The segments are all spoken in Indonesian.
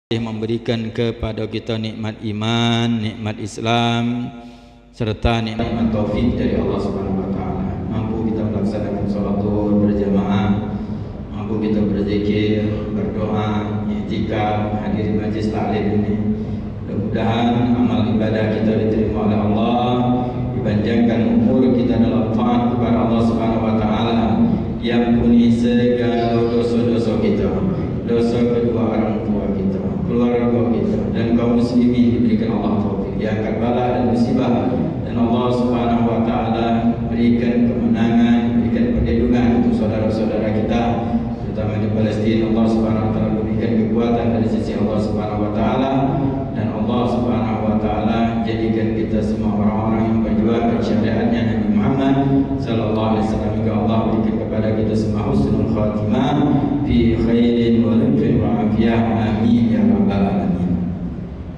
memberikan kepada kita nikmat iman, nikmat Islam, serta nikmat taufik dari Allah Subhanahu wa taala. Mampu kita melaksanakan salat zuhur berjamaah, mampu kita berzikir, berdoa, i'tikaf, hadir majlis taklim ini. Mudah-mudahan amal ibadah kita diterima oleh Allah, dipanjangkan umur kita dalam taat kepada Allah Subhanahu wa taala, diampuni segala dosa-dosa kita, dosa kedua orang tua kita, keluarga kita, dan kaum muslimin diberikan Allah taufik, diangkat bala dan musibah, dan Allah Subhanahu wa taala berikan kemenangan, berikan perlindungan untuk saudara-saudara kita terutama di Palestina. Allah Subhanahu wa taala berikan kekuatan dari sisi Allah Subhanahu wa taala, dan Allah Subhanahu wa taala jadikan kita semua orang-orang yang berjuang syariatnya Nabi Muhammad sallallahu alaihi wasallam, hingga Allah berikan kepada kita semua husnul khatimah fi khairin wa lutfin wa afiyah, amin ya rabbal alamin.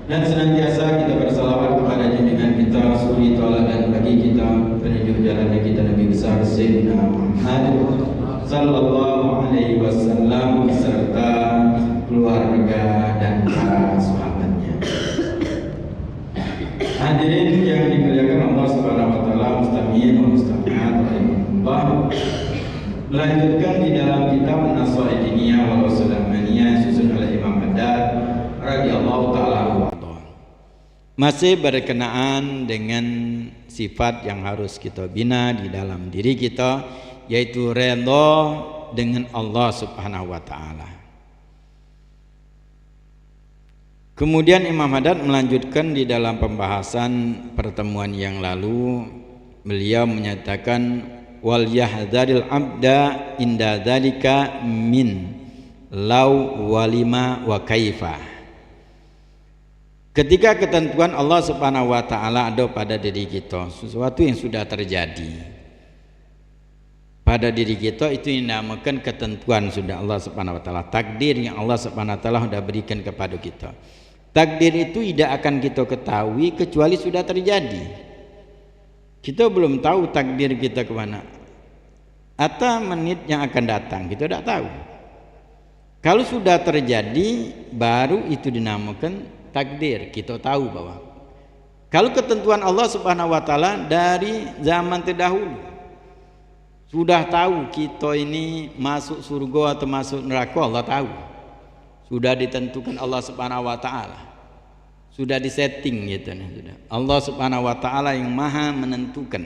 Dan senantiasa kita bersalawat kepada junjungan kita, suri tauladan bagi kita, penunjuk jalannya kita, Nabi besar Sayyidina Muhammad sallallahu alaihi wasallam beserta keluarga dan para sahabatnya. Hadirin yang dimuliakan Allah Subhanahu wa taala, mustami'in wa mustami'at rahimahullah. Melanjutkan di dalam kitab An-Nasaih Diniyah wal Usulul susun oleh Imam Haddad radhiyallahu taala. Masih berkenaan dengan sifat yang harus kita bina di dalam diri kita, yaitu redha dengan Allah Subhanahu wa taala. Kemudian Imam Haddad melanjutkan di dalam pembahasan pertemuan yang lalu, beliau menyatakan wal yahdharil abda inda dzalika min law walima wa kaifa. Ketika ketentuan Allah Subhanahu wa taala ada pada diri kita, sesuatu yang sudah terjadi pada diri kita, itu dinamakan ketentuan sudah Allah Subhanahu wa taala, takdir yang Allah Subhanahu wa taala sudah berikan kepada kita. Takdir itu tidak akan kita ketahui kecuali sudah terjadi. Kita belum tahu takdir kita kemana atau menit yang akan datang, kita tidak tahu. Kalau sudah terjadi, baru itu dinamakan takdir. Kita tahu bahwa kalau ketentuan Allah Subhanahu wa taala dari zaman terdahulu, sudah tahu kita ini masuk surga atau masuk neraka, Allah tahu. Sudah ditentukan Allah Subhanahu wa taala. Sudah disetting gitu nih, sudah. Allah Subhanahu wa taala yang maha menentukan.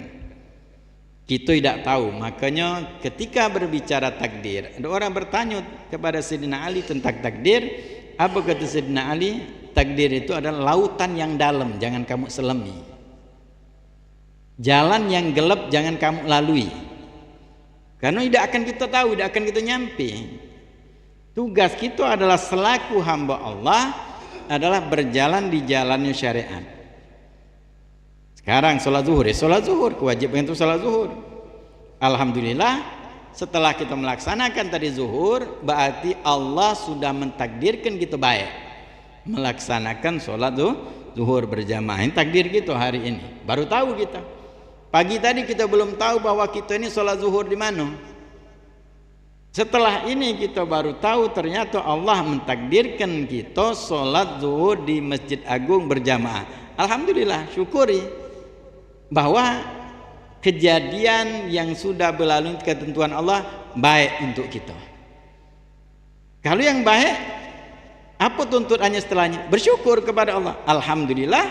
Kita tidak tahu. Makanya ketika berbicara takdir, ada orang bertanya kepada Sayyidina Ali tentang takdir. Apa kata Sayyidina Ali? Takdir itu adalah lautan yang dalam, jangan kamu selami. Jalan yang gelap jangan kamu lalui. Karena tidak akan kita tahu, tidak akan kita nyampe. Tugas kita adalah selaku hamba Allah adalah berjalan di jalannya syariat. Sekarang sholat zuhur, sholat zuhur, kewajiban itu sholat zuhur. Alhamdulillah, setelah kita melaksanakan tadi zuhur, berarti Allah sudah mentakdirkan kita baik melaksanakan sholat zuhur berjamaah. Ini takdir kita hari ini. Baru tahu kita. Pagi tadi kita belum tahu bahwa kita ini sholat zuhur di mana. Setelah ini kita baru tahu ternyata Allah mentakdirkan kita sholat zuhur di Masjid Agung berjamaah. Alhamdulillah, syukuri bahwa kejadian yang sudah berlalu ketentuan Allah baik untuk kita. Kalau yang baik, apa tuntutannya setelahnya? Bersyukur kepada Allah. Alhamdulillah,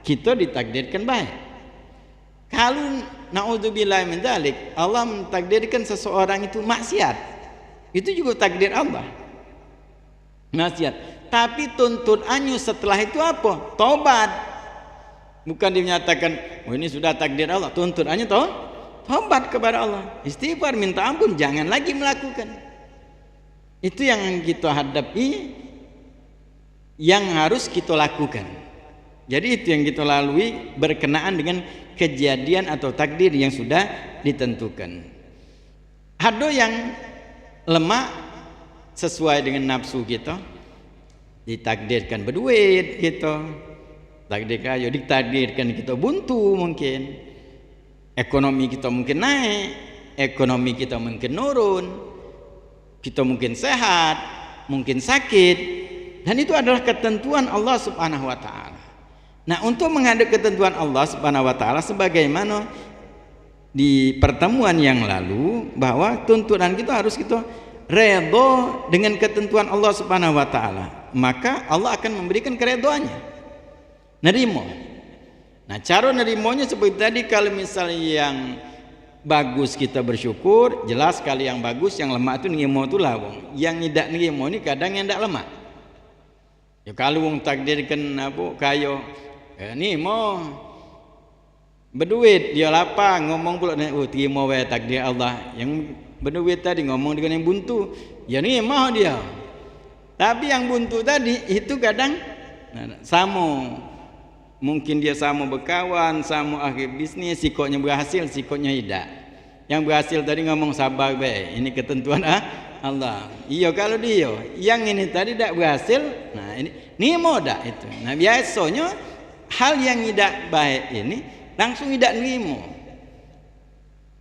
kita ditakdirkan baik. Kalau naudzubillah min dzalik, Allah mentakdirkan seseorang itu maksiat, itu juga takdir Allah, maksiat. Tapi tuntutannya setelah itu apa? Tobat. Bukan dinyatakan, oh ini sudah takdir Allah. Tuntutannya tobat kepada Allah, istighfar, minta ampun, jangan lagi melakukan. Itu yang kita hadapi, yang harus kita lakukan. Jadi itu yang kita lalui berkenaan dengan kejadian atau takdir yang sudah ditentukan. Ada yang lemah sesuai dengan nafsu kita, ditakdirkan berduit gitu, ditakdirkan kita buntu, mungkin ekonomi kita mungkin naik, ekonomi kita mungkin nurun, kita mungkin sehat, mungkin sakit. Dan itu adalah ketentuan Allah Subhanahu wa taala. Nah, untuk menghadap ketentuan Allah Subhanahu wa taala sebagaimana di pertemuan yang lalu bahwa tuntunan kita harus kita redha dengan ketentuan Allah Subhanahu wa taala, maka Allah akan memberikan keredoannya. Nerimo. Nah, cara nerimonya seperti tadi, kalau misalnya yang bagus kita bersyukur, jelas sekali yang bagus, yang lemah itu nerimo itu lawang. Yang tidak nerimo ini kadang yang tidak lemah. Ya kalau wong takdirkan apa kayo ni mau berduit dia lapang ngomong pula terima wae takdir Allah. Yang berduit tadi ngomong dengan yang buntu, ya ni mau dia. Tapi yang buntu tadi itu kadang sama, mungkin dia sama berkawan, sama akhir bisnis, sikoknya berhasil, sikoknya tidak. Yang berhasil tadi ngomong sabar baik, ini ketentuan Allah. Iya kalau dia yang ini tadi tidak berhasil, nah ini moda itu. Nah biasanya hal yang tidak baik ini langsung tidak nimo.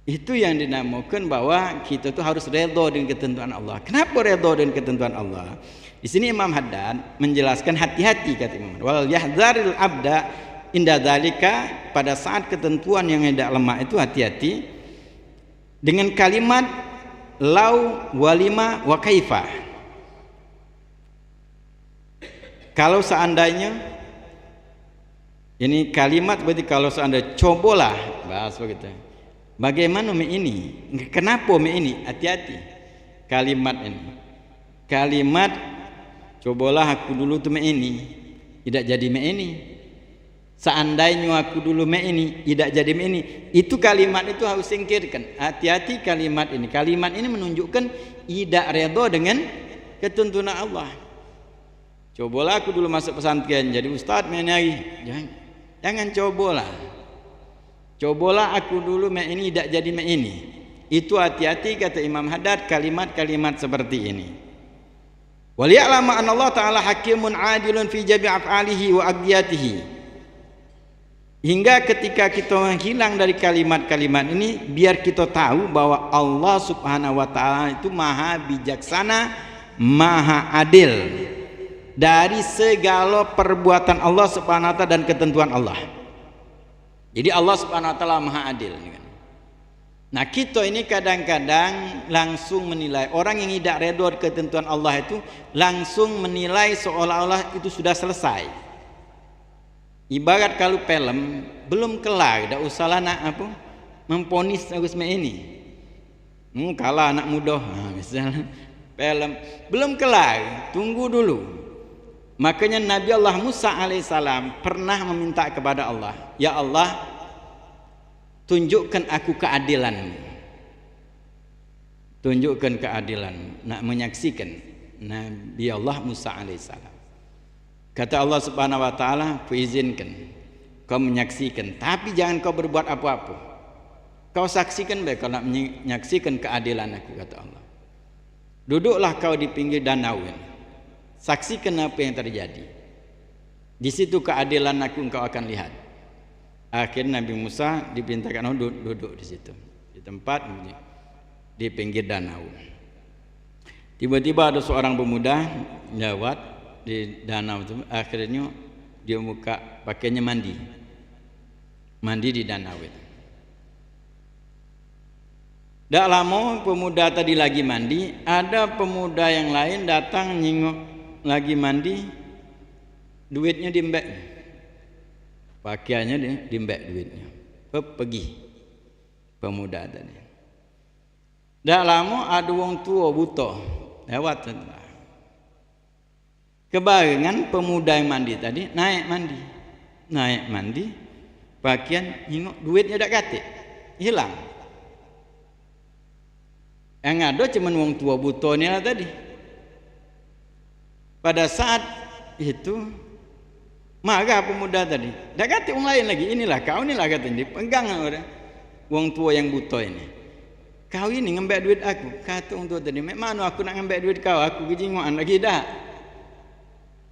Itu yang dinamakan bahwa kita tuh harus redha dengan ketentuan Allah. Kenapa redha dengan ketentuan Allah? Di sini Imam Haddad menjelaskan hati-hati, kata Imam. Wal yahdzaril abda inda dzalika, pada saat ketentuan yang tidak lemah itu hati-hati dengan kalimat lau walima wa kaifa. Kalau seandainya ini kalimat berarti kalau seandainya, cobalah bahas begitu. Bagaimana ini? Kenapa ini? Hati-hati kalimat ini. Kalimat cobalah aku dulu tuh ini tidak jadi ini. Seandainya aku dulu ini tidak jadi ini. Itu kalimat itu harus singkirkan. Hati-hati kalimat ini. Kalimat ini menunjukkan tidak redha dengan ketentuan Allah. Cobalah aku dulu masuk pesantren jadi ustaz menari. Jangan cobalah. Cobalah aku dulu ini tidak jadi ini. Itu hati-hati, kata Imam Haddad, kalimat-kalimat seperti ini. Waliya'lama anna Allah ta'ala hakimun adilun fi jami' af'alihi wa aqdiyatihi. Hingga ketika kita hilang dari kalimat-kalimat ini, biar kita tahu bahwa Allah Subhanahu wa taala itu maha bijaksana, maha adil dari segala perbuatan Allah Subhanahu wa taala dan ketentuan Allah. Jadi Allah Subhanahu wa taala maha adil. Nah, kita ini kadang-kadang langsung menilai, orang yang tidak redha ketentuan Allah itu langsung menilai seolah-olah itu sudah selesai. Ibarat kalau film belum kelar, tidak usahlah nak apa memponis harus ini. Kalah anak muda, misalnya film belum kelar, tunggu dulu. Makanya Nabi Allah Musa alaihissalam pernah meminta kepada Allah, ya Allah, tunjukkan aku keadilan. Tunjukkan keadilan, nak menyaksikan Nabi Allah Musa alaihissalam. Kata Allah Subhanahu wa taala, "Izinkan kau menyaksikan, tapi jangan kau berbuat apa-apa. Kau saksikan baik kalau nak menyaksikan keadilan aku," kata Allah. Duduklah kau di pinggir danau ini. Saksikan apa yang terjadi. Di situ keadilan aku engkau akan lihat. Akhirnya Nabi Musa diperintahkan duduk di situ, di tempat di pinggir danau. Tiba-tiba ada seorang pemuda lewat di danau itu, akhirnya dia buka pakainya mandi di danau itu. Tak lama pemuda tadi lagi mandi, ada pemuda yang lain datang nyingok lagi mandi, duitnya diembek, pakaiannya diembek duitnya, pergi pemuda tadi. Tak lama ada orang tua buta lewat. Kebarengan pemuda yang mandi tadi naik mandi, pakaian nyingok duitnya dak katik, hilang. Yang ada cuma wong tua buta ni lah tadi. Pada saat itu marah pemuda tadi, dak katik orang lain lagi, inilah kau ni lah katanya, dipegang orang wong tua yang buta ini. Kau ini ngembek duit aku, kata orang tua tadi, mek mana aku nak ngembek duit kau, aku kejingoan lagi dah.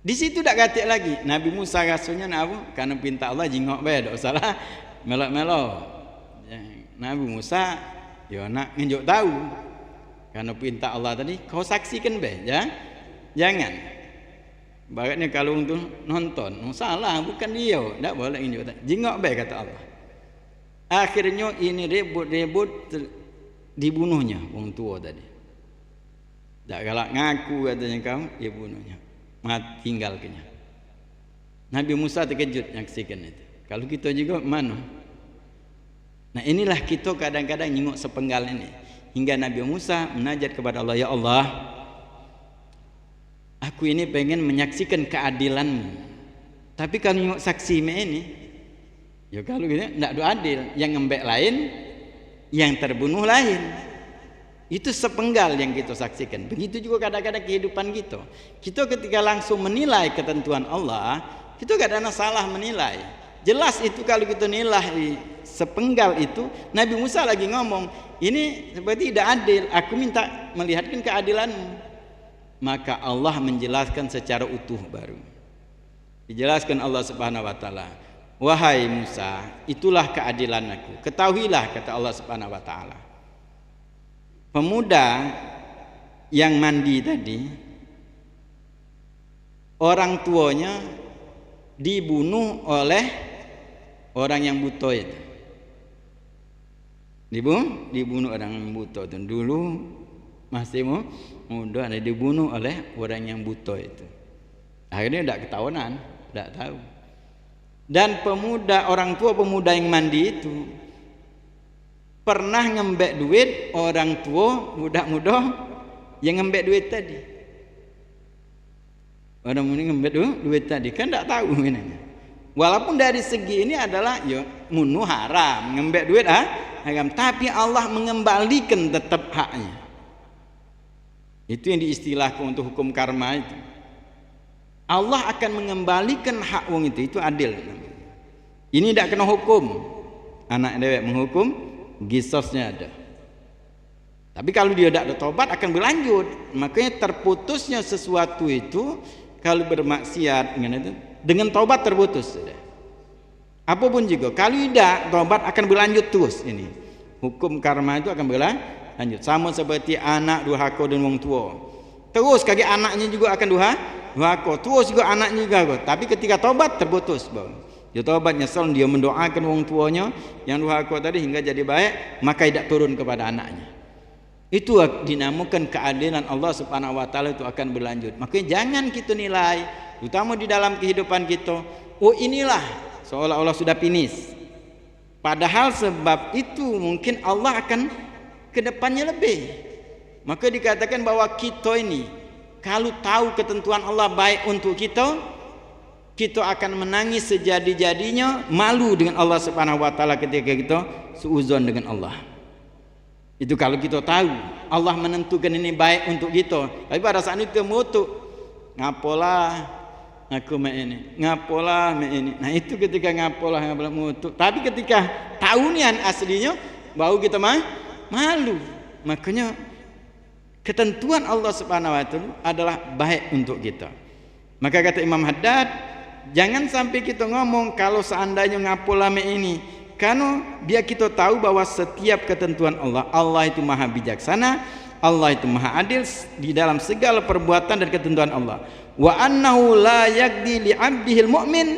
Di situ tak katik lagi. Nabi Musa rasanya nak apa? Karena pinta Allah jingok bae, tak usahlah melok-melok. Nabi Musa ya nak ngenjuk tahu. Karena pinta Allah tadi kau saksikan bae, ya. Jangan. Baratnya kalau untuk nonton, salah bukan dia, tak boleh ini. Jingok baik kata Allah. Akhirnya ini rebut dibunuhnya wong tua tadi. Tak galak ngaku katanya kamu, dia bunuhnya. Mati tinggal kenya. Nabi Musa terkejut nyaksikan itu. Kalau kita juga mana? Nah inilah kita kadang-kadang nyingok sepenggal ini. Hingga Nabi Musa menajat kepada Allah, ya Allah, aku ini pengen menyaksikan keadilanmu. Tapi kalau nyingok saksi ini, ya kalau gitu tidak adil. Yang ngembek lain, yang terbunuh lain. Itu sepenggal yang kita saksikan. Begitu juga kadang-kadang kehidupan kita. Kita ketika langsung menilai ketentuan Allah, kita gak ada salah menilai. Jelas itu kalau kita nilai sepenggal itu, Nabi Musa lagi ngomong, ini seperti tidak adil, aku minta melihatkan keadilanmu. Maka Allah menjelaskan secara utuh baru. Dijelaskan Allah Subhanahu wa taala, wahai Musa, itulah keadilan aku. Ketahuilah kata Allah Subhanahu wa taala. Pemuda yang mandi tadi, orang tuanya dibunuh oleh orang yang buta itu. Dibunuh orang yang buta itu. Dulu masih muda, dibunuh oleh orang yang buta itu. Akhirnya tidak ketahuan, tidak tahu. Dan orang tua pemuda yang mandi itu pernah ngembek duit orang tua muda-muda yang ngembek duit tadi. Orang ini ngembek duit tadi kan tidak tahu ini. Walaupun dari segi ini adalah ya munu haram, ngembek duit haram, tapi Allah mengembalikan tetap haknya. Itu yang diistilahkan untuk hukum karma itu. Allah akan mengembalikan hak wong itu adil. Ini tidak kena hukum. Anak dewek menghukum, gisosnya ada. Tapi kalau dia tidak ada tobat akan berlanjut. Makanya terputusnya sesuatu itu kalau bermaksiat dengan tobat terputus. Apapun juga, kalau tidak tobat akan berlanjut terus ini. Hukum karma itu akan berlanjut. Sama seperti anak durhaka dan wong tua. Terus kaki anaknya juga akan durhaka. Terus juga anaknya juga. Tapi ketika tobat terputus. Dia tobat nyesal, dia mendoakan wong tuanya yang durhaka tadi hingga jadi baik, maka tidak turun kepada anaknya. Itu dinamakan keadilan Allah Subhanahu wa taala, itu akan berlanjut. Makanya jangan kita nilai, terutama di dalam kehidupan kita, oh inilah seolah-olah sudah finish. Padahal sebab itu mungkin Allah akan ke depannya lebih. Maka dikatakan bahwa kita ini kalau tahu ketentuan Allah baik untuk kita akan menangis sejadi-jadinya, malu dengan Allah Subhanahu wa taala ketika kita suuzon dengan Allah. Itu kalau kita tahu Allah menentukan ini baik untuk kita. Tapi pada saat itu mutu, ngapolah aku ini, ngapolah ini. Nah itu ketika ngapolah mutu. Tapi ketika tahunian aslinya, bau kita malu. Makanya ketentuan Allah Subhanahu wa taala adalah baik untuk kita. Maka kata Imam Haddad, jangan sampai kita ngomong kalau seandainya ngapolah ini, karena biar kita tahu bahwa setiap ketentuan Allah itu maha bijaksana, Allah itu maha adil di dalam segala perbuatan dan ketentuan Allah. Wa annahu la yaqdi li 'abdihil mu'min,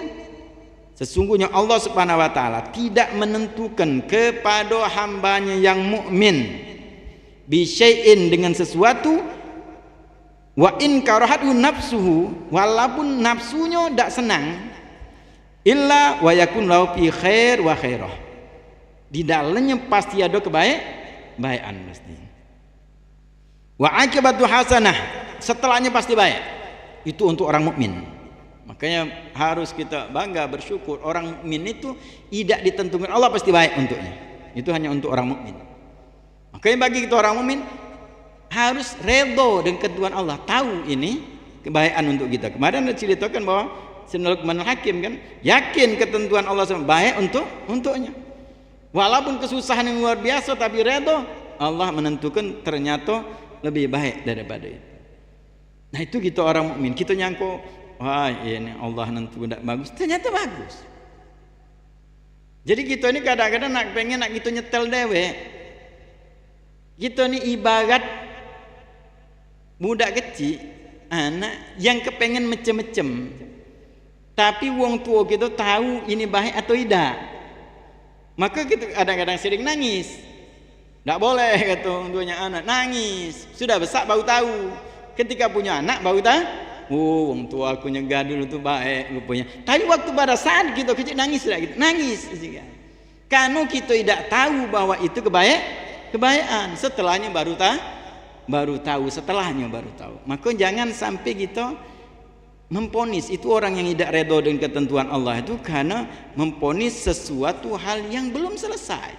sesungguhnya Allah Subhanahu wa taala tidak menentukan kepada hambanya yang mukmin bi syai'in dengan sesuatu, wa in karahatu nafsuhu, walaupun nafsunya tidak senang, illa wa yakun lahu fi khair wa khairah, di dalamnya pasti ada kebaikan pasti. Wa akibatu hasanah, setelahnya pasti baik. Itu untuk orang mukmin. Makanya harus kita bangga bersyukur, orang mukmin itu tidak ditentukan Allah pasti baik untuknya. Itu hanya untuk orang mukmin. Makanya bagi kita orang mukmin harus redho dengan ketentuan Allah, tahu ini kebaikan untuk kita. Kemarin ada ceritakan bahwa Sayyidina Luqman Hakim kan yakin ketentuan Allah baik untuknya. Walaupun kesusahan yang luar biasa tapi redho, Allah menentukan ternyata lebih baik daripada itu. Nah itu kita orang mukmin. Kita nyangko, wah ini Allah nentu tidak bagus, ternyata bagus. Jadi kita ini kadang-kadang pengen kita nyetel dewe. Kita ini ibarat budak kecil anak yang kepengen macem-macem, tapi wong tua kita tahu ini baik atau tidak, maka kita kadang-kadang sering nangis. Tidak boleh kata untuknya anak nangis, sudah besar baru tahu. Ketika punya anak baru tahu, oh wong tua aku nyegah dulu tuh baik rupanya. Tapi waktu pada saat kita kecil nangis lah, gitu. Nangis. Karena kita tidak tahu bahwa itu kebaikan. Setelahnya baru tahu, setelahnya baru tahu. Maka jangan sampai kita memponis. Itu orang yang tidak redha dengan ketentuan Allah itu karena memponis sesuatu hal yang belum selesai,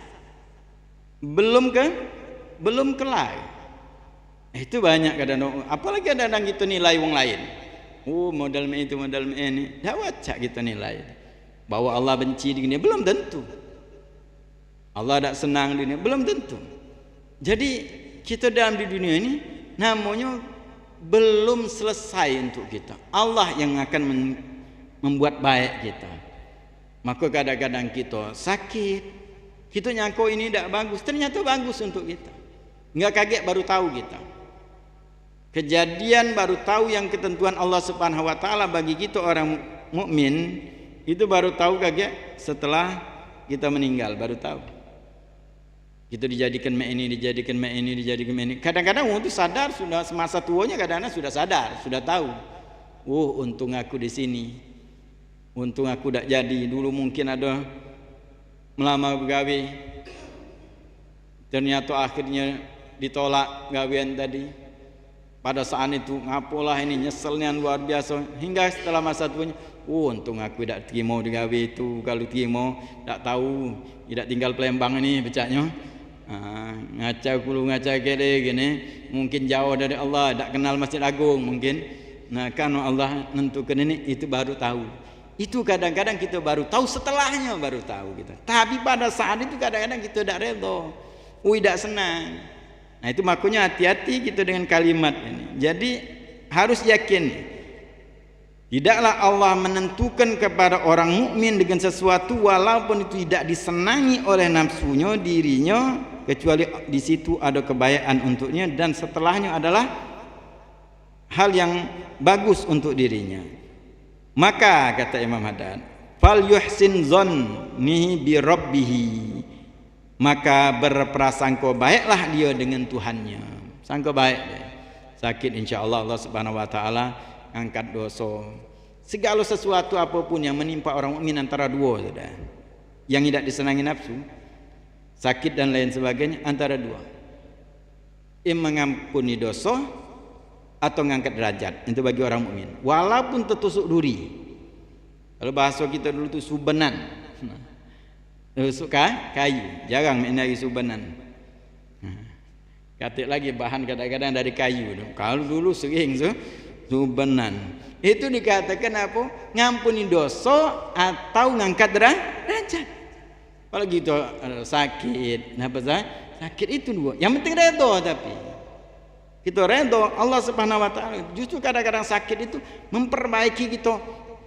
belum kelar. Itu banyak kadang-kadang, apalagi kadang-kadang kita nilai wong lain. Oh modal itu modal ini, dah wacak kita nilai. Bahwa Allah benci di dunia belum tentu. Allah tidak senang di dunia belum tentu. Jadi kita dalam di dunia ini namanya belum selesai untuk kita. Allah yang akan membuat baik kita. Maka kadang-kadang kita sakit, kita nyangka ini tidak bagus, ternyata bagus untuk kita. Enggak kaget baru tahu kita. Kejadian baru tahu yang ketentuan Allah Subhanahu wa taala bagi kita orang mukmin itu baru tahu kaget setelah kita meninggal, baru tahu. Kita dijadikan ini. Kadang-kadang untuk sadar sudah semasa tuanya, kadang-kadang sudah sadar, sudah tahu. Oh, untung aku di sini. Untung aku tidak jadi. Dulu mungkin ada melamar pegawai, ternyata akhirnya ditolak gawean tadi. Pada saat itu ngapolah ini nyeselnya luar biasa. Hingga setelah masa tuanya, oh untung aku tidak terima di gawe itu. Kalau terima tak tahu, tidak tinggal Palembang ini becaknya. Ngaca kede gini, mungkin jauh dari Allah, tak kenal Masjid Agung mungkin. Nah karena Allah nentukan ini, itu baru tahu. Itu kadang-kadang kita baru tahu, setelahnya baru tahu kita. Tapi pada saat itu kadang-kadang kita tidak redha, tidak senang. Nah itu makanya hati-hati kita dengan kalimat ini. Jadi harus yakin, tidaklah Allah menentukan kepada orang mukmin dengan sesuatu walaupun itu tidak disenangi oleh nafsunya, dirinya, kecuali di situ ada kebaikan untuknya dan setelahnya adalah hal yang bagus untuk dirinya. Maka kata Imam Haddad, fal yuhsin zannihi bi rabbih, maka berprasangka baiklah dia dengan Tuhannya. Sangka baik dia. Sakit insyaallah Allah Subhanahu wa taala angkat dosa. Segala sesuatu apapun yang menimpa orang mukmin antara dua sudah. Yang tidak disenangi nafsu, sakit dan lain sebagainya antara dua. Mengampuni dosa atau mengangkat derajat. Itu bagi orang mukmin. Walaupun tertusuk duri. Kalau bahasa kita dulu itu subenan. Suka kayu, jarang menari subenan. Katik lagi bahan kadang-kadang dari kayu. Kalau dulu sering subenan. Itu dikatakan apa? Ngampuni dosa atau ngangkat derajat. Kalau gitu sakit, apa sakit itu dua. Yang penting redha tapi. Kita redha Allah Subhanahu wa taala. Justru kadang-kadang sakit itu memperbaiki kita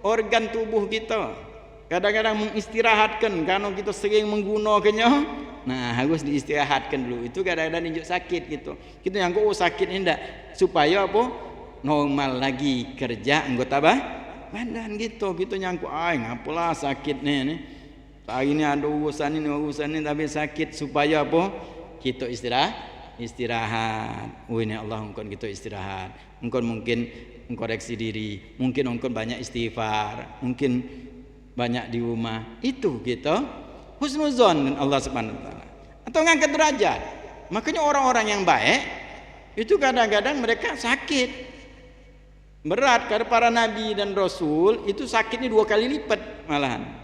organ tubuh kita. Kadang-kadang mengistirahatkan karena kita sering menggunakannya. Nah harus diistirahatkan dulu. Itu kadang-kadang tunjuk sakit gitu. Kita yang sakit ini enggak supaya apa? Normal lagi kerja anggota badan gitu. Kita nyangkut ngapalah sakit nih. Hari ini ada urusan ini tapi sakit supaya apa? Kita istirahat. Oh ini Allah engkau kita istirahat. Engkau mungkin mengkoreksi diri. Mungkin engkau banyak istighfar. Mungkin banyak di rumah. Itu kita husnuzon dengan Allah Subhanahu wa taala. Atau ngangkat derajat. Makanya orang-orang yang baik itu kadang-kadang mereka sakit berat. Karena para nabi dan rasul itu sakitnya 2 kali lipat malahan.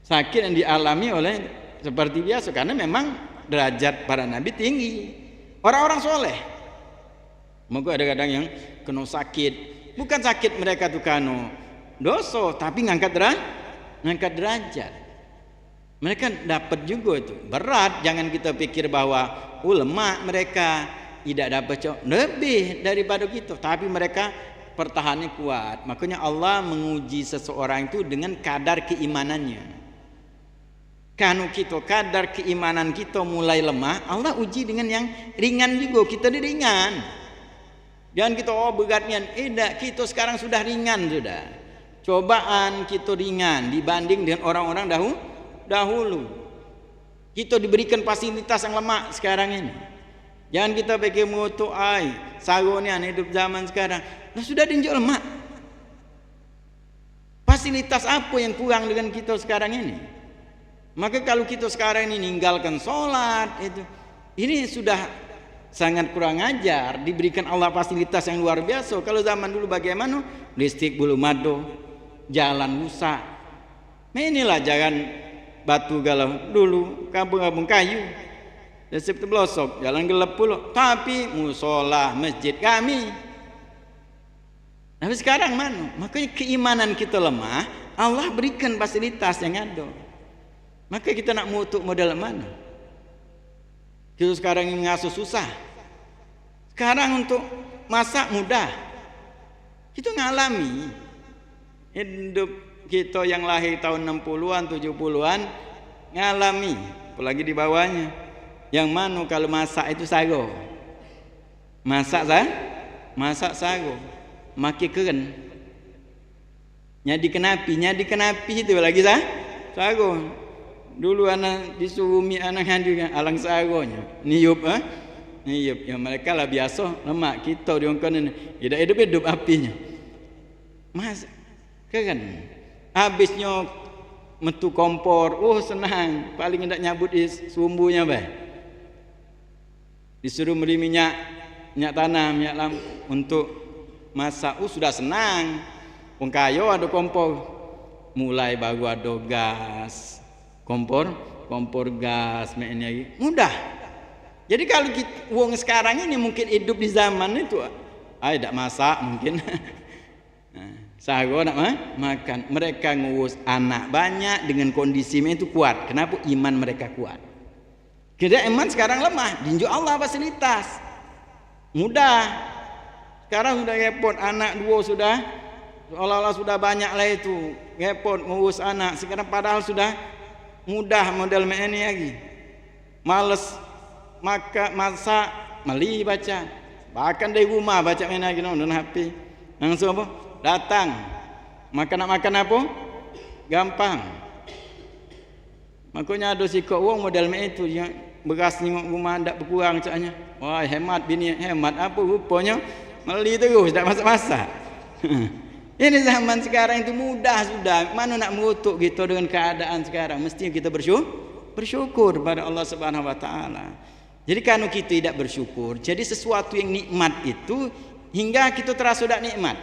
Sakit yang dialami oleh seperti biasa karena memang derajat para nabi tinggi. Orang-orang soleh. Maka ada kadang yang kena sakit. Bukan sakit mereka tuh kano dosa, tapi ngangkat derajat. Mereka dapat juga itu. Berat, jangan kita pikir bahwa lemah mereka tidak dapat lebih daripada kita, tapi mereka pertahanannya kuat. Makanya Allah menguji seseorang itu dengan kadar keimanannya. Kalau kita kadar keimanan kita mulai lemah, Allah uji dengan yang ringan juga. Kita ringan. Jangan kita berat nian. Tidak, kita sekarang sudah ringan sudah. Cobaan kita ringan dibanding dengan orang-orang dahulu. Kita diberikan fasilitas yang lemah sekarang ini. Jangan kita pakai moto saronian hidup zaman sekarang. Nah, sudah dinjau lemah. Fasilitas apa yang kurang dengan kita sekarang ini? Maka kalau kita sekarang ini ninggalkan sholat ini sudah sangat kurang ajar. Diberikan Allah fasilitas yang luar biasa. Kalau zaman dulu bagaimana? Listrik belum ada, jalan rusak. Nah, inilah jalan batu galau dulu, kampung-kampung kayu. Desip pelosok, jalan gelap pula. Tapi musola masjid kami. Tapi sekarang mana? Makanya keimanan kita lemah. Allah berikan fasilitas yang ada. Maka kita nak mutuk modal mana? Kita sekarang ini ngasuh susah. Sekarang untuk masak mudah. Kita ngalami hidup kita yang lahir tahun 60-an, 70-an ngalami, apalagi di bawahnya. Yang mana kalau masak itu sago. Masak sago. Maki keren. Nyadi kenapi itu lagi sago. Dulu anak disuruh anak handi alang sagonya. Niup ya mereka lah biasa lemak kita diongkon ini. Hidup apinya. Mas keren. Habisnya metu kompor, senang. Paling hendak nyabut di sumbunya disuruh beli minyak tanah, minyak lampu untuk masak. Sudah senang. Wong kayo ada kompor. Mulai baru ada gas. Kompor gas mainnya mudah. Jadi kalau wong sekarang ini mungkin hidup di zaman itu tidak masak mungkin. Sago nak makan. Mereka ngurus anak banyak dengan kondisi itu kuat. Kenapa? Iman mereka kuat. Kita iman sekarang lemah. Dinju Allah fasilitas mudah. Sekarang sudah repot, anak 2 sudah seolah-olah sudah banyak lah itu repot ngurus anak. Sekarang padahal sudah mudah model ini lagi. Males masak, meli baca. Bahkan dari rumah baca main lagi nonton HP. Langsung apa? Datang. Makan apa? Gampang. Makanya ada si kau wong model itu yang beras ni rumah ndak berkurang caknya. Wah, hemat bini, hemat apa rupanya meli terus tak masak-masak. Ini zaman sekarang itu mudah sudah. Mana nak mengutuk gitu dengan keadaan sekarang? Mestinya kita bersyukur pada Allah Subhanahu wa taala. Jadi kalau kita tidak bersyukur, jadi sesuatu yang nikmat itu hingga kita terasa tidak nikmat.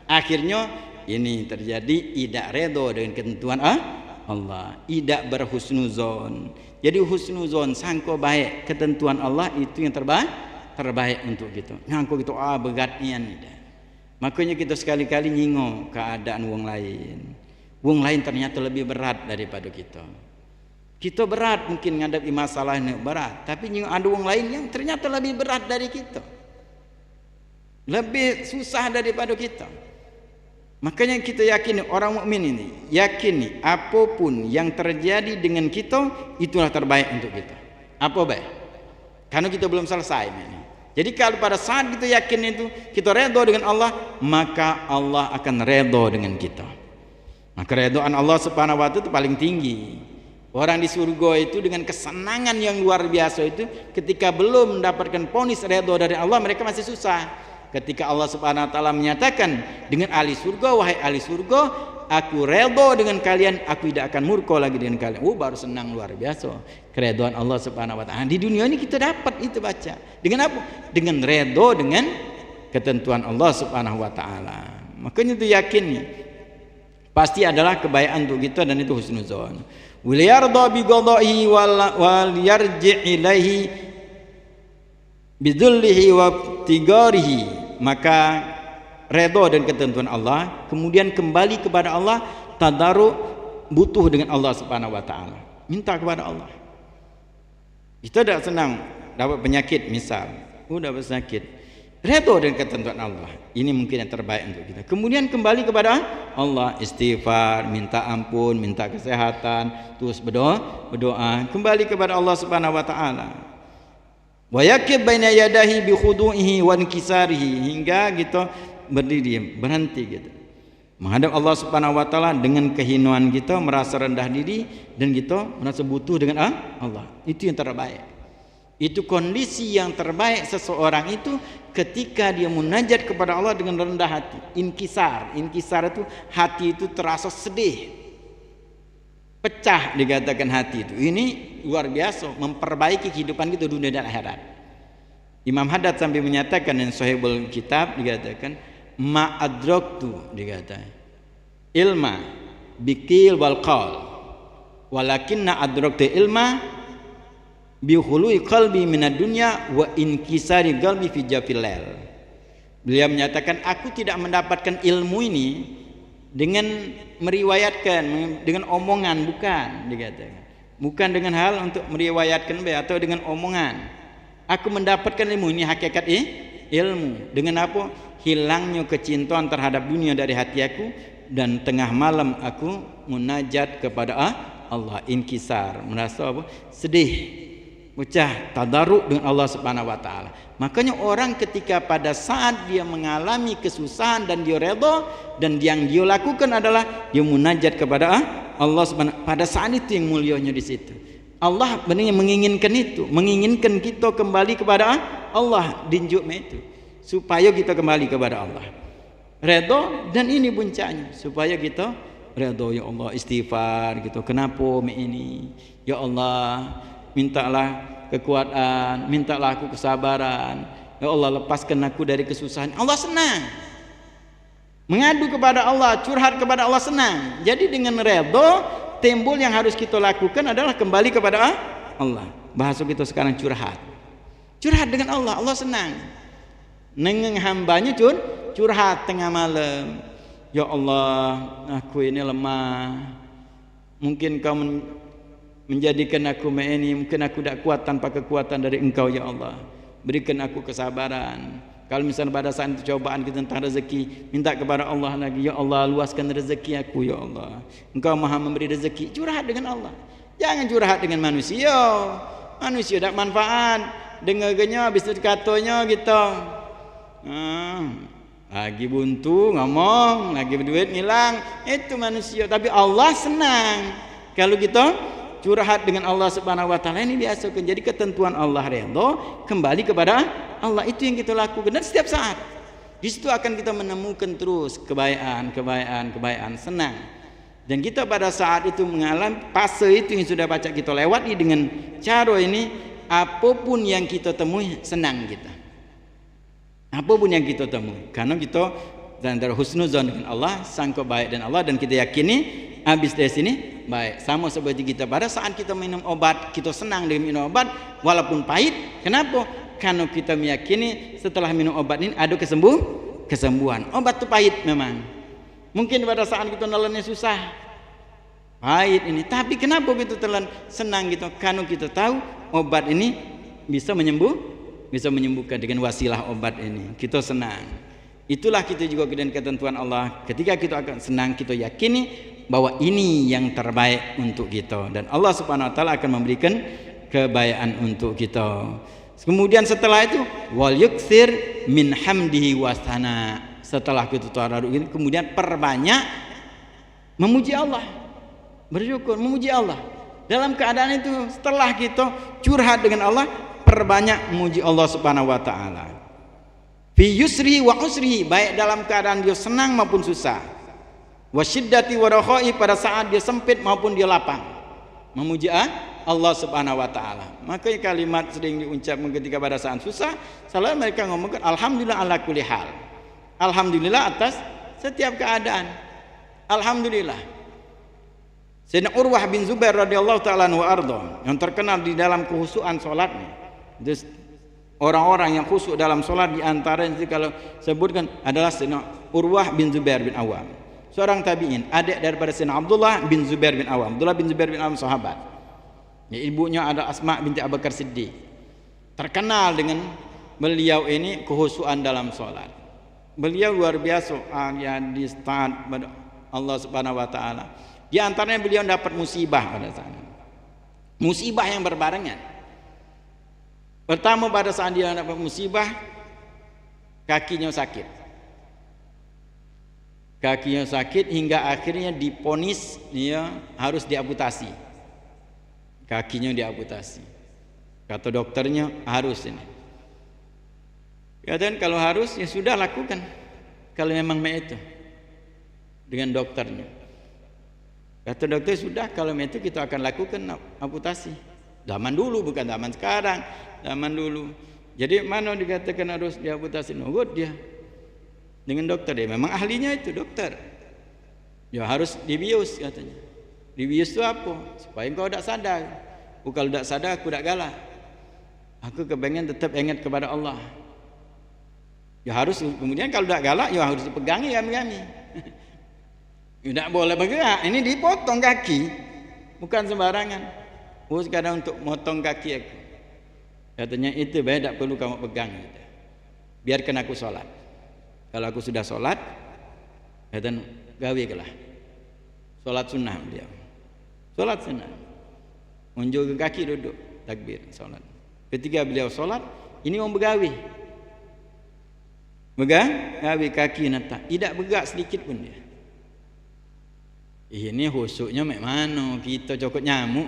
Akhirnya ini terjadi tidak redha dengan ketentuan Allah, tidak berhusnuzon. Jadi husnuzon sangka baik ketentuan Allah itu yang terbaik untuk kita. Ngangko gitu beratnya ni dah. Makanya kita sekali-kali nyingok keadaan wong lain. Wong lain ternyata lebih berat daripada kita. Kita berat mungkin menghadapi masalah ini berat, tapi nyingok ada wong lain yang ternyata lebih berat dari kita. Lebih susah daripada kita. Makanya kita yakini orang mukmin ini, yakini apapun yang terjadi dengan kita itulah terbaik untuk kita. Apa baik? Karena kita belum selesai ini. Jadi kalau pada saat kita yakin itu kita redha dengan Allah, maka Allah akan redha dengan kita. Maka redhaan Allah Subhanahu wa taala itu paling tinggi. Orang di surga itu dengan kesenangan yang luar biasa itu ketika belum mendapatkan vonis redha dari Allah mereka masih susah. Ketika Allah Subhanahu wa taala menyatakan dengan ahli surga, wahai ahli surga, aku redha dengan kalian, aku tidak akan murka lagi dengan kalian. Baru senang luar biasa. Keredhaan Allah Subhanahu wa taala. Di dunia ini kita dapat itu baca. Dengan apa? Dengan redha dengan ketentuan Allah Subhanahu wa taala. Makanya itu yakin pasti adalah kebaikan untuk kita dan itu husnuzon. Wal yarda bi qada'i wal yarji' ilaihi bidullihi wa tigarihi. Maka redha dan ketentuan Allah, kemudian kembali kepada Allah, tadarru, butuh dengan Allah Subhanahu wa taala. Minta kepada Allah. Kita tidak senang dapat penyakit misal, dapat sakit. Redha dengan ketentuan Allah. Ini mungkin yang terbaik untuk kita. Kemudian kembali kepada Allah, istighfar, minta ampun, minta kesehatan, terus berdoa, kembali kepada Allah Subhanahu wa taala. wa yakib baina yadahi bi khudu'ihi wa inkisarihi, hingga kita berdiri, berhenti gitu menghadap Allah Subhanahu wa taala dengan kehinaan kita, merasa rendah diri, dan kita merasa butuh dengan Allah. Itu yang terbaik. Itu kondisi yang terbaik seseorang itu ketika dia munajat kepada Allah dengan rendah hati. Inkisar itu hati itu terasa sedih, pecah dikatakan hati itu. Ini luar biasa, memperbaiki kehidupan kita dunia dan akhirat. Imam Haddad sampai menyatakan yang Sahihul Kitab dikatakan ma adraktu, dikatakan ilma bikil wal qaul walakinna adraktu ilma bi khului qalbi minad dunya wa inkisari qalbi fi jafil lail. Beliau menyatakan aku tidak mendapatkan ilmu ini dengan meriwayatkan, dengan omongan, bukan, dikatakan bukan dengan hal untuk meriwayatkan atau dengan omongan. Aku mendapatkan ilmu ini, hakikat ilmu dengan apa? Hilangnya kecintaan terhadap dunia dari hati aku, dan tengah malam aku munajat kepada Allah, inkisar, merasa apa? Sedih, pecah, tadarruk dengan Allah Subhanahu wa taala. Makanya orang ketika pada saat dia mengalami kesusahan dan dia redha, dan yang dia lakukan adalah dia munajat kepada Allah Subhanahu, pada saat itu yang mulianya di situ. Allah benar menginginkan itu, menginginkan kita kembali kepada Allah, dinjuk itu supaya kita kembali kepada Allah, redha, dan ini puncaknya supaya kita redha. Ya Allah, istighfar gitu, kenapa ini ya Allah, mintalah kekuatan, mintalah aku kesabaran, ya Allah lepaskan aku dari kesusahan. Allah senang mengadu kepada Allah, curhat kepada Allah, senang. Jadi dengan redha, timbul yang harus kita lakukan adalah kembali kepada Allah. Bahasa kita sekarang curhat dengan Allah. Allah senang dengan hambanya curhat tengah malam. Ya Allah, aku ini lemah, mungkin kau menjadikan aku ini, mungkin aku tidak kuat tanpa kekuatan dari engkau ya Allah, berikan aku kesabaran. Kalau misalnya pada saat itu cobaan kita tentang rezeki, minta kepada Allah lagi, ya Allah luaskan rezeki aku ya Allah, engkau maha memberi rezeki. Curhat dengan Allah, jangan curhat dengan manusia. Manusia tak manfaat, dengarnya habis itu katanya gitu, lagi buntu ngomong, lagi berduit ngilang, itu manusia. Tapi Allah senang kalau kita curhat dengan Allah Subhanahu wa taala. Ini biasakan. Jadi ketentuan Allah redha, kembali kepada Allah, itu yang kita lakukan. Dan setiap saat di situ akan kita menemukan terus kebaikan, senang. Dan kita pada saat itu mengalami fase itu yang sudah baca kita lewati dengan cara ini, apapun yang kita temui senang kita. Apapun yang kita temui, karena kita antara husnuzon dengan Allah, sangka baik dan Allah, dan kita yakini habis dari sini baik. Sama seperti kita pada saat kita minum obat, kita senang dengan minum obat walaupun pahit. Kenapa? Karena kita meyakini setelah minum obat ini ada kesembuhan. Obat itu pahit memang. Mungkin pada saat kita nelannya susah, pahit ini. Tapi kenapa kita telan senang gitu? Karena kita tahu obat ini bisa menyembuhkan dengan wasilah obat ini. Kita senang. Itulah kita juga dengan ketentuan Allah. Ketika kita akan senang, kita yakini bahwa ini yang terbaik untuk kita, dan Allah Subhanahu wa taala akan memberikan kebaikan untuk kita. Kemudian setelah itu wal yukthir min hamdihi wasana. Setelah kita tadarruk ini, kemudian perbanyak memuji Allah, bersyukur, memuji Allah. Dalam keadaan itu setelah kita curhat dengan Allah, perbanyak memuji Allah Subhanahu wa taala. Fi yusri wa usri, baik dalam keadaan dia senang maupun susah. Wa syiddati wa rakhai, pada saat dia sempit maupun dia lapang, memuji Allah Subhanahu wa taala. Makanya kalimat sering diucapkan ketika pada saat susah, selalu mereka ngomongkan alhamdulillah ala kulli hal. Alhamdulillah atas setiap keadaan. Alhamdulillah. Sayyidina Urwah bin Zubair radhiyallahu taala anhu arda, yang terkenal di dalam khusyuan salatnya. Orang-orang yang khusyuk dalam salat di antara itu kalau sebutkan adalah Sayyidina Urwah bin Zubair bin Awam, seorang tabi'in, adik daripada Sayyidina Abdullah bin Zubair bin Awam. Abdullah bin Zubair bin Awam sahabat. Ya, ibunya ada Asma binti Abu Bakar Siddiq. Terkenal dengan beliau ini khusyuan dalam salat. Beliau luar biasa ya, di taat pada Allah Subhanahu wa taala. Di antaranya beliau dapat musibah pada saat. Musibah yang berbarengan. Pertama pada saat dia dapat musibah, kakinya sakit. Kakinya sakit hingga akhirnya diponis dia harus diamputasi. Kakinya diamputasi. Kata dokternya harus ini. Katakan kalau harus ya sudah lakukan. Kalau memang itu dengan dokternya. Kata dokter sudah kalau itu kita akan lakukan amputasi. Zaman dulu bukan zaman sekarang. Zaman dulu. Jadi mana dikatakan harus diamputasi? Nunggut dia dengan dokter dia. Memang ahlinya itu dokter. Ya harus dibius katanya. Dibius itu apa? Supaya engkau tidak sadar. Kalau tidak sadar aku tidak galak. Aku kepengen tetap ingat kepada Allah. Ya harus kemudian kalau tidak galak ya harus dipegangi kami. Tidak boleh bergerak. Ini dipotong kaki. Bukan sembarangan. Sekadar untuk motong kaki aku. Katanya itu baik tidak perlu kamu pegang. Biarkan aku sholat. Kalau aku sudah sholat, katanya gawe kelah. Sholat sunnah beliau. Sholat sunnah. Unjuk ke kaki duduk. Takbir sholat. Ketika beliau sholat, ini mau bergawe. Gawe kaki nata. Tidak bergerak sedikit pun dia. Ini khusyuknya mana? Kita cokot nyamuk.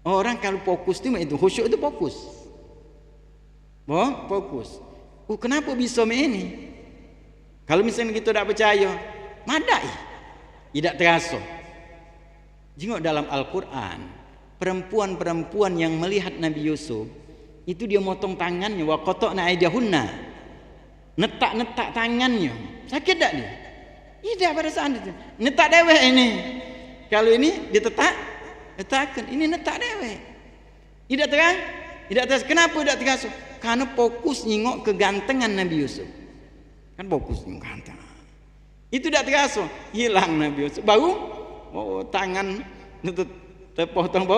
Orang kalau fokus itu khusyuk itu fokus. Fokus. Kenapa bisa ini? Kalau misalnya kita tidak percaya, madai. Tidak terasa. Jengok dalam Al-Quran, perempuan-perempuan yang melihat Nabi Yusuf, itu dia motong tangannya, wa qata'na aydiyahunna. Netak-netak tangannya. Sakit tak dia? Tidak pada saat itu. Netak dewek ini. Kalau ini ditetak, letakkan ini netak dewek. Tidak terang? Tidak terang. Kenapa tidak terasa? Karena fokus nyingok kegantengan Nabi Yusuf. Kan fokus nyingok ganteng. Itu tidak terasa. Hilang Nabi Yusuf. Baru tangan terpotong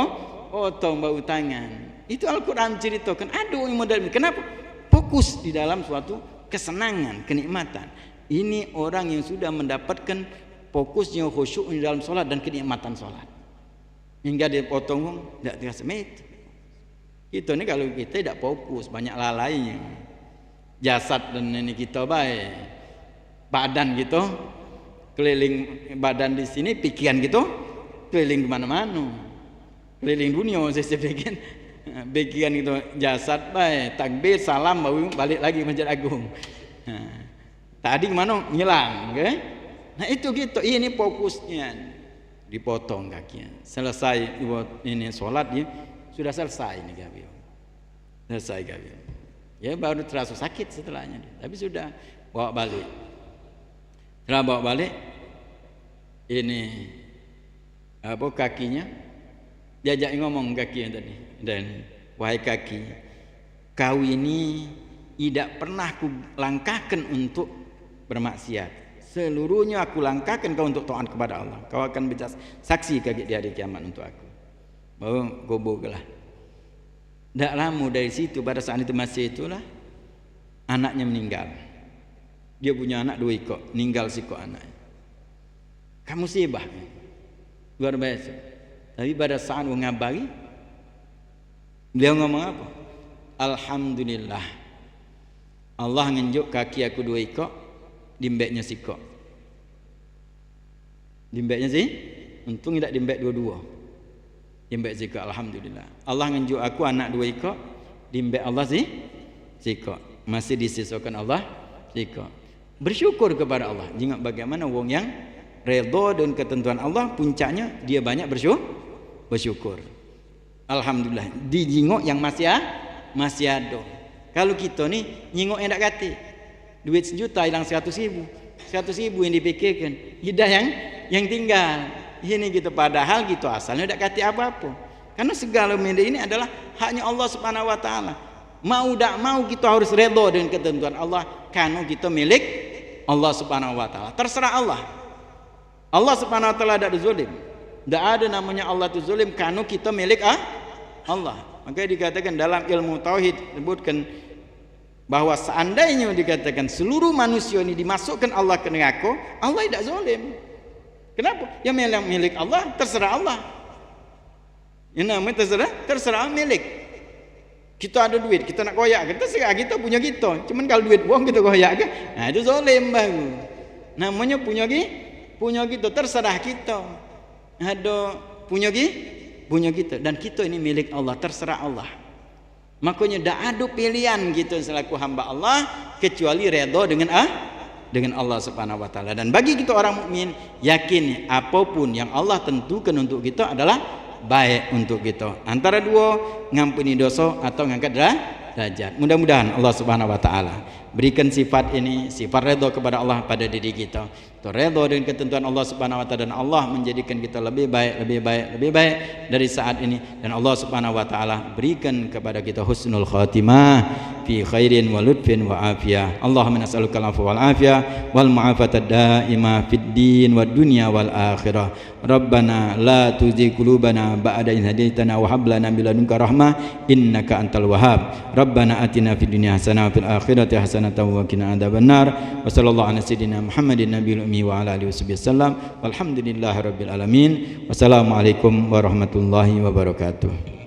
potong bau tangan. Itu Al-Quran ceritakan. Aduh model ini. Kenapa? Fokus di dalam suatu kesenangan, kenikmatan. Ini orang yang sudah mendapatkan fokusnya khusyuk di dalam sholat dan kenikmatan sholat. Hingga dia potong tidak terasa itu. Itu nih kalau kita tidak fokus banyak lalainya. Jasad dan ini kita baik. Badan gitu keliling badan di sini, pikiran gitu keliling kemana-mana. Keliling dunia saya bikin. Pikiran gitu jasad baik. Takbir salam baru balik lagi Masjid Agung. Tadi kemana? Ngilang, okay? Nah itu gitu. Ini fokusnya. Dipotong kakinya. Selesai ini sholat ya, sudah selesai ini gawe. Selesai gawe. Ya baru terasa sakit setelahnya. Tapi sudah bawa balik. Setelah bawa balik, ini apa kakinya? Diajak ngomong kakinya tadi. Dan wahai kaki, kau ini tidak pernah ku langkahkan untuk bermaksiat. Seluruhnya aku langkahkan kau untuk taat kepada Allah. Kau akan saksi di hari kiamat untuk aku. Baru goboklah. Tak lama dari situ pada saat itu masih itulah anaknya meninggal. Dia punya anak 2 ekor, meninggal si kok anaknya. Kamu musibah. Luar biasa. Tapi pada saat mengabari, beliau ngomong apa? Alhamdulillah. Allah ngenjuk kaki aku 2 ekor. Dimbeknya sikok. Dimbeknya sih, untung tidak dimbek 2-2. Dimbek sikok, alhamdulillah. Allah ngenjuk aku anak 2 ekor, dimbek Allah sih sikok. Masih disisakan Allah sikok. Bersyukur kepada Allah. Jangan bagaimana wong yang redha dengan ketentuan Allah, puncaknya dia banyak bersyukur. Alhamdulillah. Di jingok yang masih ada. Kalau kita nih nyingok yang tak kati. Duit 1 juta hilang 100.000. 100.000 yang dipikirkan. Hidah yang tinggal. Ini gitu padahal gitu asalnya tidak kati apa-apa. Karena segala benda ini adalah haknya Allah Subhanahu wa taala. Mau tak mau kita harus redha dengan ketentuan Allah karena kita milik Allah Subhanahu wa taala. Terserah Allah. Allah Subhanahu wa taala tidak zalim. Tidak ada namanya Allah itu zalim karena kita milik Allah. Maka dikatakan dalam ilmu tauhid disebutkan bahwa seandainya dikatakan seluruh manusia ini dimasukkan Allah ke neraka, Allah tidak zalim. Kenapa? Yang milik Allah terserah Allah. Yang namanya terserah milik. Kita ada duit, kita nak koyak, kita serah, kita punya kita. Cuman kalau duit buang kita koyak ke? Itu zalim baru. Namanya punya kita, terserah kita. Ada punya kita, dan kita ini milik Allah, terserah Allah. Makanya tak ada pilihan kita selaku hamba Allah kecuali redha dengan Allah Subhanahu wa taala. Dan bagi kita orang mukmin, yakin apapun yang Allah tentukan untuk kita adalah baik untuk kita. Antara dua, ngampuni dosa atau ngangkat derajat. Mudah-mudahan Allah Subhanahu wa taala berikan sifat ini, sifat redha kepada Allah pada diri kita. Kita redha dengan ketentuan Allah Subhanahu wa taala, dan Allah menjadikan kita lebih baik dari saat ini, dan Allah Subhanahu wa taala berikan kepada kita husnul khatimah fi khairin wa lutfin wa afiyah. Allahumma nas'aluka al-afwa wal afiyah wal mu'afata daimah fid din wad dunya wal akhirah. Rabbana la tuzigh qulubana ba'da idh hadaitana wa hab lana min ladunka rahmah innaka antal wahhab. Rabbana atina fid dunya hasanah wa fil akhirati hasanah wa qina adzabannar. Wa sallallahu ala sayyidina Muhammadin nabiyil ummi wa ala alihi wasallam. Walhamdulillahirabbil alamin. Wassalamualaikum warahmatullahi wabarakatuh.